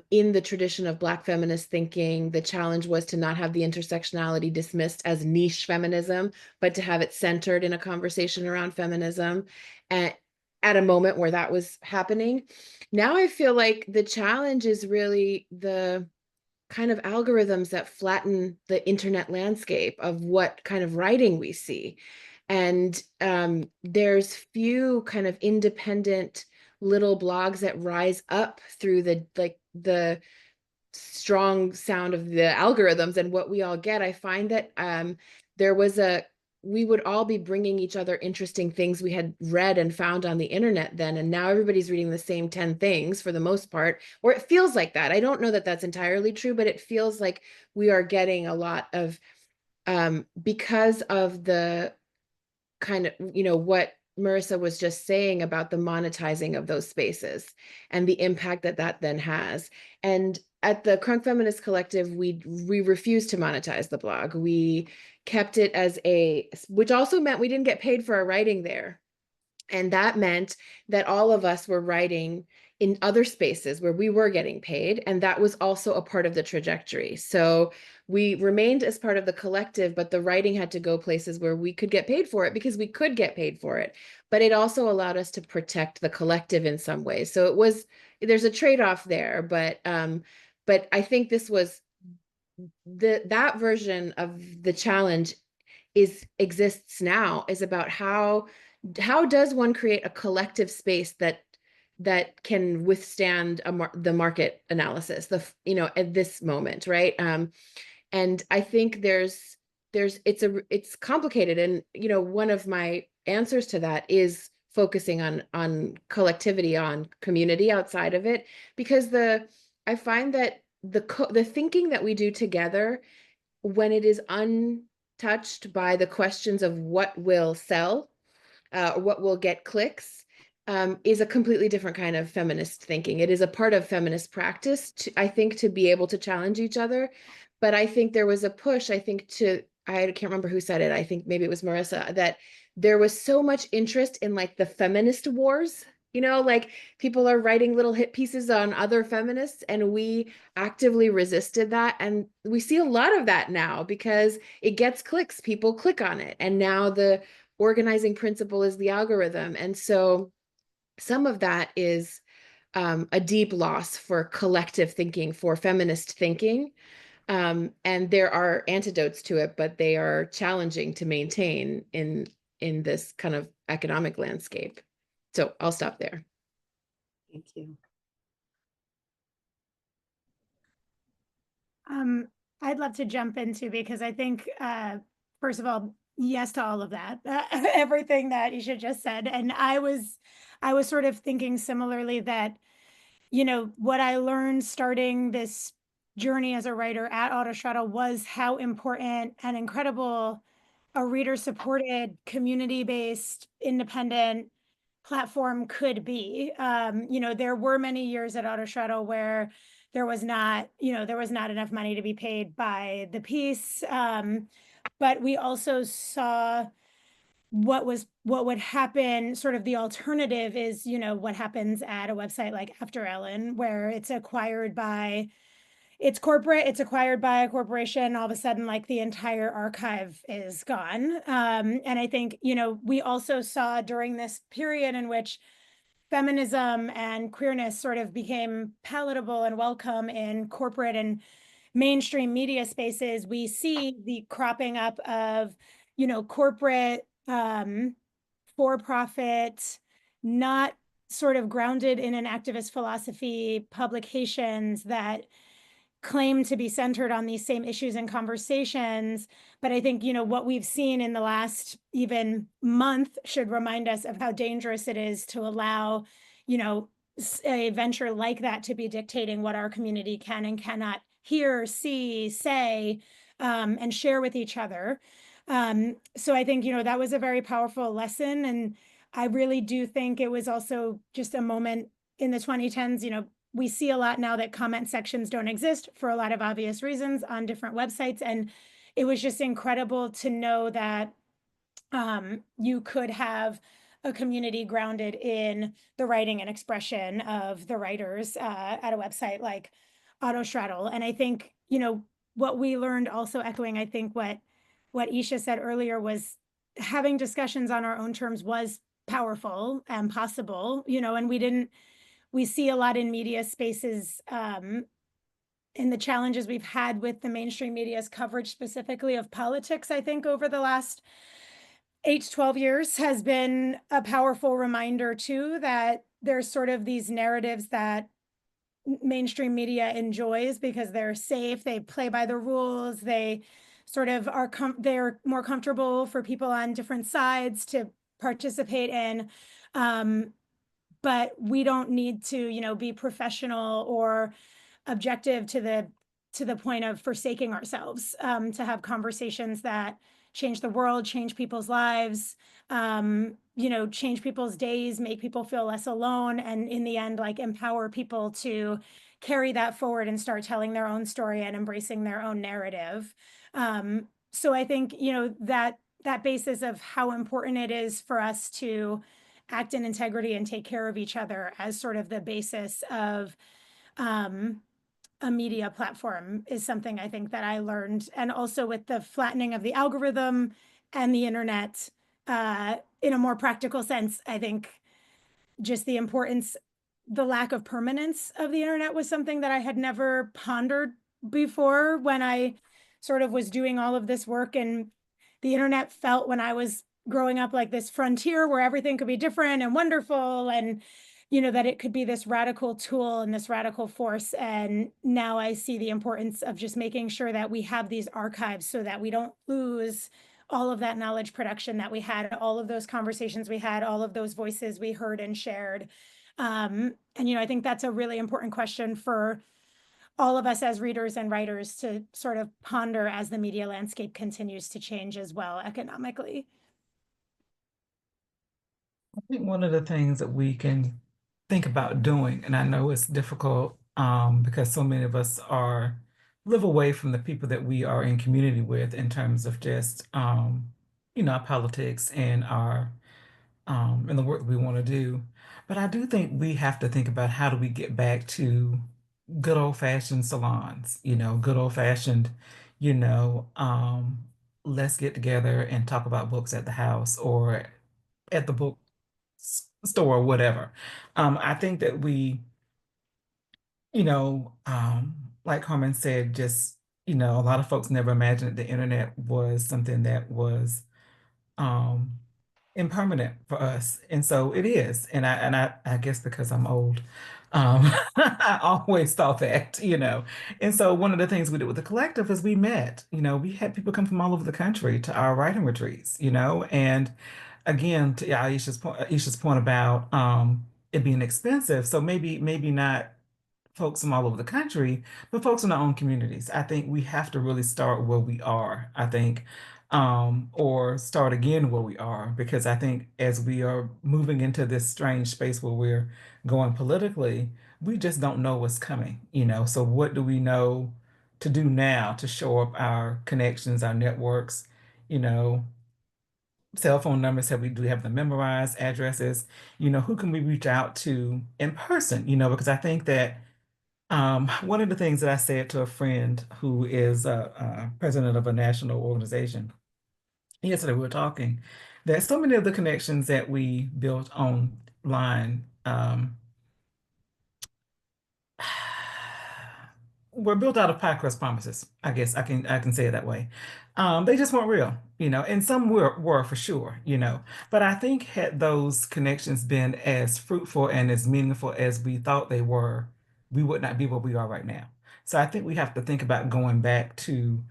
in the tradition of Black feminist thinking. The challenge was to not have the intersectionality dismissed as niche feminism, but to have it centered in a conversation around feminism at a moment where that was happening. Now I feel like the challenge is really the kind of algorithms that flatten the internet landscape of what kind of writing we see. And there's few kind of independent little blogs that rise up through the strong sound of the algorithms and what we all get, I find that we would all be bringing each other interesting things we had read and found on the internet then, and now everybody's reading the same 10 things for the most part, or it feels like that. I don't know that that's entirely true, but it feels like we are getting a lot of, because of the kind of, what Marissa was just saying about the monetizing of those spaces and the impact that that then has. And at the Crunk Feminist Collective, we refused to monetize the blog. We kept it as which also meant we didn't get paid for our writing there. And that meant that all of us were writing in other spaces where we were getting paid. And that was also a part of the trajectory. So we remained as part of the collective, but the writing had to go places where we could get paid for it because we could get paid for it. But it also allowed us to protect the collective in some ways. So there's a trade-off there, but I think this was that version of the challenge exists now, is about how does one create a collective space that can withstand the market analysis, at this moment, right? And I think it's complicated, and one of my answers to that is focusing on collectivity, on community outside of it, because I find that the thinking that we do together, when it is untouched by the questions of what will sell, what will get clicks, is a completely different kind of feminist thinking. It is a part of feminist practice, I think, to be able to challenge each other. But I think there was a push, I can't remember who said it, I think maybe it was Marissa, that there was so much interest in like the feminist wars, like people are writing little hit pieces on other feminists, and we actively resisted that. And we see a lot of that now because it gets clicks, people click on it. And now the organizing principle is the algorithm. And so some of that is a deep loss for collective thinking, for feminist thinking. And there are antidotes to it, but they are challenging to maintain in this kind of economic landscape. So I'll stop there. Thank you. I'd love to jump into, because I think, first of all, yes to all of that, everything that Isha just said. And I was sort of thinking similarly that, what I learned starting this journey as a writer at Autostraddle was how important and incredible a reader-supported, community-based, independent platform could be. There were many years at Autostraddle where there was not enough money to be paid by the piece. But we also saw what would happen. Sort of the alternative is, what happens at a website like After Ellen, where it's acquired by a corporation. All of a sudden, like, the entire archive is gone. And I think, we also saw during this period in which feminism and queerness sort of became palatable and welcome in corporate and mainstream media spaces, we see the cropping up of, corporate, for-profit, not sort of grounded in an activist philosophy publications that claim to be centered on these same issues and conversations. But I think, what we've seen in the last even month should remind us of how dangerous it is to allow, a venture like that to be dictating what our community can and cannot hear, see, say, and share with each other. So I think, that was a very powerful lesson. And I really do think it was also just a moment in the 2010s. We see a lot now that comment sections don't exist for a lot of obvious reasons on different websites. And it was just incredible to know that you could have a community grounded in the writing and expression of the writers at a website like Autostraddle. And I think, what we learned, also echoing, I think what Isha said earlier, was having discussions on our own terms was powerful and possible, and we see a lot in media spaces, in the challenges we've had with the mainstream media's coverage specifically of politics, I think over the last 8 to 12 years has been a powerful reminder too, that there's sort of these narratives that mainstream media enjoys because they're safe, they play by the rules, they sort of are they're more comfortable for people on different sides to participate in. But we don't need to, you know, be professional or objective to the point of forsaking ourselves, to have conversations that change the world, change people's lives, you know, change people's days, make people feel less alone, and in the end, like, empower people to carry that forward and start telling their own story and embracing their own narrative. So I think, you know, that basis of how important it is for us to act in integrity and take care of each other as sort of the basis of a media platform is something I think that I learned. And also with the flattening of the algorithm and the internet, in a more practical sense, I think just the importance, the lack of permanence of the internet was something that I had never pondered before when I sort of was doing all of this work. And the internet felt, when I was growing up, like this frontier where everything could be different and wonderful, and you know, that it could be this radical tool and this radical force. And now I see the importance of just making sure that we have these archives so that we don't lose all of that knowledge production that we had, all of those conversations we had, all of those voices we heard and shared. And, you know, I think that's a really important question for all of us as readers and writers to sort of ponder as the media landscape continues to change as well economically. I think one of the things that we can think about doing, and I know it's difficult because so many of us live away from the people that we are in community with in terms of just you know, our politics and our and the work that we want to do. But I do think we have to think about how do we get back to good old-fashioned salons, you know, good old-fashioned, you know, let's get together and talk about books at the house or at the book store or whatever. I think that we, you know, like Carmen said, just, you know, a lot of folks never imagined that the internet was something that was um, impermanent for us. And so it is. And I guess because I'm old, I always thought that, you know. And so one of the things we did with the collective is we met, you know, we had people come from all over the country to our writing retreats, you know, and again, to Aisha's point about it being expensive. So maybe not folks from all over the country, but folks in our own communities. I think we have to really start where we are, I think, or start again where we are, because I think as we are moving into this strange space where we're going politically, we just don't know what's coming, you know. So what do we know to do now to show up our connections, our networks, you know, cell phone numbers, do we have them memorized, addresses, you know, who can we reach out to in person, you know, because I think that one of the things that I said to a friend who is president of a national organization, yesterday we were talking, that so many of the connections that we built online were built out of pie crust promises. I guess I can say it that way. They just weren't real, you know, and some were for sure, you know. But I think had those connections been as fruitful and as meaningful as we thought they were, we would not be where we are right now. So I think we have to think about going back to,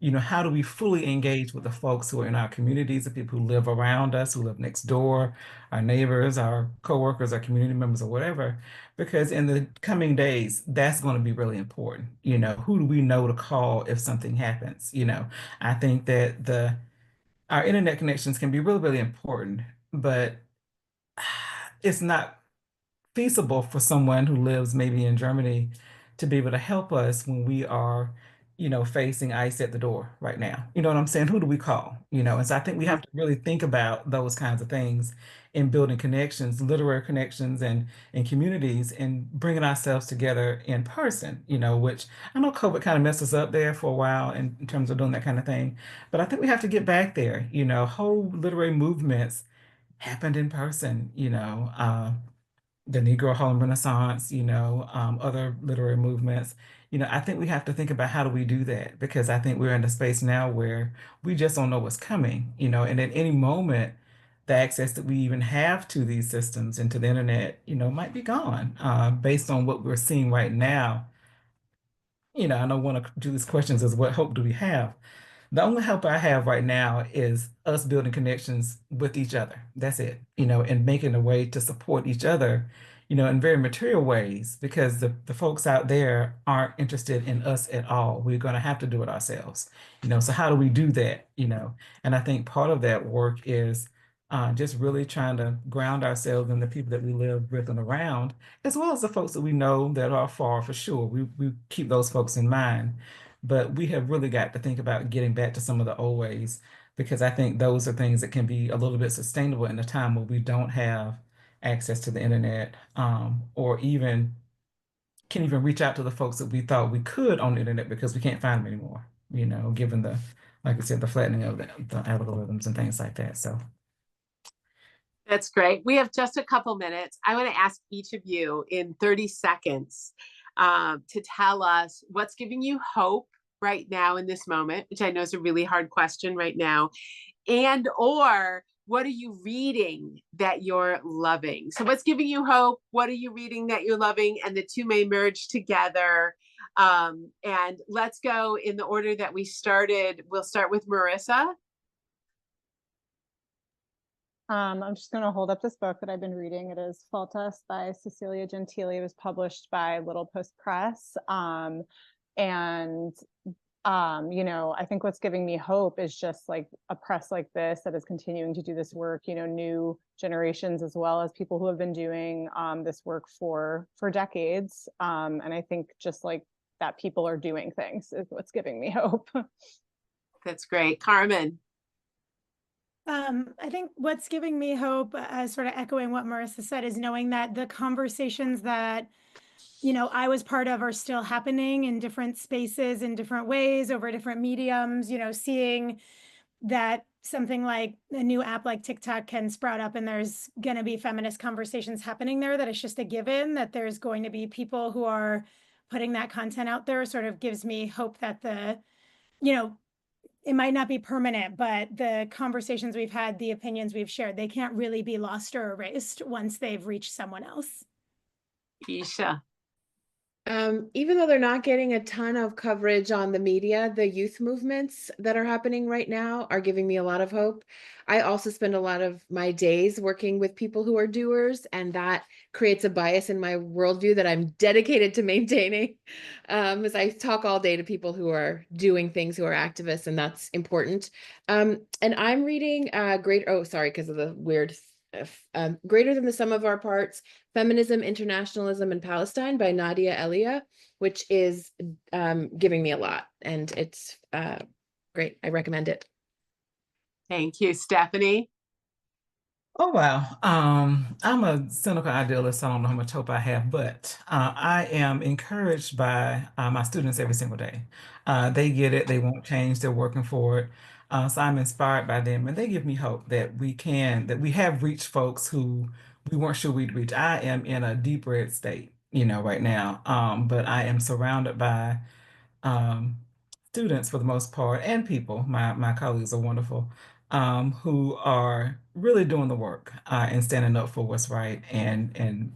you know, how do we fully engage with the folks who are in our communities, the people who live around us, who live next door, our neighbors, our coworkers, our community members, or whatever, because in the coming days, that's going to be really important. You know, who do we know to call if something happens? You know, I think that our internet connections can be really, really important, but it's not feasible for someone who lives maybe in Germany to be able to help us when we are, you know, facing ICE at the door right now. You know what I'm saying? Who do we call? You know, and so I think we have to really think about those kinds of things in building connections, literary connections and communities, and bringing ourselves together in person, you know, which I know COVID kind of messed us up there for a while in terms of doing that kind of thing. But I think we have to get back there. You know, whole literary movements happened in person, you know. The Negro Harlem Renaissance, you know, other literary movements. You know, I think we have to think about how do we do that, because I think we're in a space now where we just don't know what's coming, you know, and at any moment the access that we even have to these systems and to the internet, might be gone, based on what we're seeing right now. I know one of Julie's questions is, what hope do we have? The only hope I have right now is us building connections with each other. That's it, and making a way to support each other, in very material ways, because the folks out there aren't interested in us at all. We're going to have to do it ourselves, so how do we do that, And I think part of that work is just really trying to ground ourselves in the people that we live with and around, as well as the folks that we know that are far, for sure. We keep those folks in mind. But we have really got to think about getting back to some of the old ways, because I think those are things that can be a little bit sustainable in a time where we don't have access to the internet, or even can even reach out to the folks that we thought we could on the internet, because we can't find them anymore, given the, like I said, the flattening of the algorithms and things like that. So that's great. We have just a couple minutes. I want to ask each of you in 30 seconds to tell us what's giving you hope right now in this moment, which I know is a really hard question right now, and or what are you reading that you're loving? So what's giving you hope? What are you reading that you're loving? And the two may merge together. And let's go in the order that we started. We'll start with Marissa. I'm just going to hold up this book that I've been reading. It is Faltus by Cecilia Gentili. It was published by Little Post Press. I think what's giving me hope is just like a press like this that is continuing to do this work, new generations, as well as people who have been doing this work for decades. And I think just like that people are doing things is what's giving me hope. That's great. Carmen. I think what's giving me hope, sort of echoing what Marissa said, is knowing that the conversations that, I was part of are still happening in different spaces, in different ways, over different mediums, seeing that something like a new app like TikTok can sprout up and there's going to be feminist conversations happening there, that it's just a given that there's going to be people who are putting that content out there, sort of gives me hope that it might not be permanent, but the conversations we've had, the opinions we've shared, they can't really be lost or erased once they've reached someone else. Isha. Even though they're not getting a ton of coverage on the media, the youth movements that are happening right now are giving me a lot of hope. I also spend a lot of my days working with people who are doers, and that creates a bias in my worldview that I'm dedicated to maintaining, as I talk all day to people who are doing things, who are activists, and that's important. And I'm reading because of the weird Greater Than the Sum of Our Parts, Feminism, Internationalism, and Palestine by Nadia Elia, which is giving me a lot, and it's great. I recommend it. Thank you. Stephanie. Oh, wow. I'm a cynical idealist. I don't know how much hope I have, but I am encouraged by my students every single day. They get it. They won't change. They're working for it. So I'm inspired by them, and they give me hope that we have reached folks who we weren't sure we'd reach. I am in a deep red state, right now. But I am surrounded by um, students for the most part, and people, my colleagues are wonderful, who are really doing the work, and standing up for what's right, and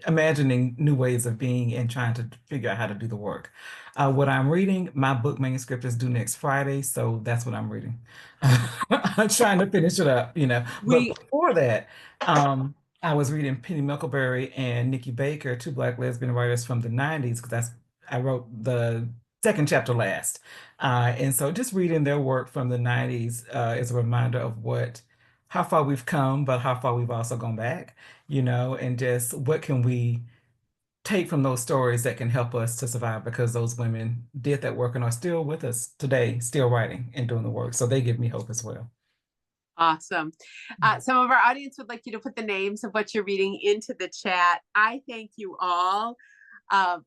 imagining new ways of being and trying to figure out how to do the work. What I'm reading, my book manuscript is due next Friday, so that's what I'm reading. I'm trying to finish it up, But before that, I was reading Penny Muckleberry and Nikki Baker, two Black lesbian writers from the 90s, because I wrote the second chapter last. And so just reading their work from the 90s is a reminder of how far we've come, but how far we've also gone back, and just what can we take from those stories that can help us to survive, because those women did that work and are still with us today, still writing and doing the work. So they give me hope as well. Awesome. Some of our audience would like you to put the names of what you're reading into the chat. I thank you all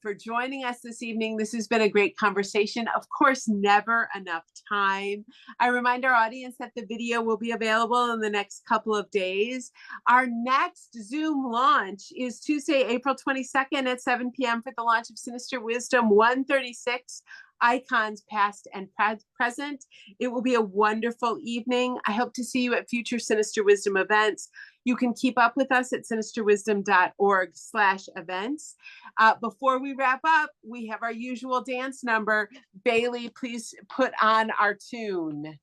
for joining us this evening. This has been a great conversation. Of course, never enough time. I remind our audience that the video will be available in the next couple of days. Our next Zoom launch is Tuesday, April 22nd at 7 p.m. for the launch of Sinister Wisdom 136, icons past and present. It will be a wonderful evening. I hope to see you at future Sinister Wisdom events. You can keep up with us at sinisterwisdom.org/events. Before we wrap up, we have our usual dance number. Bailey, please put on our tune.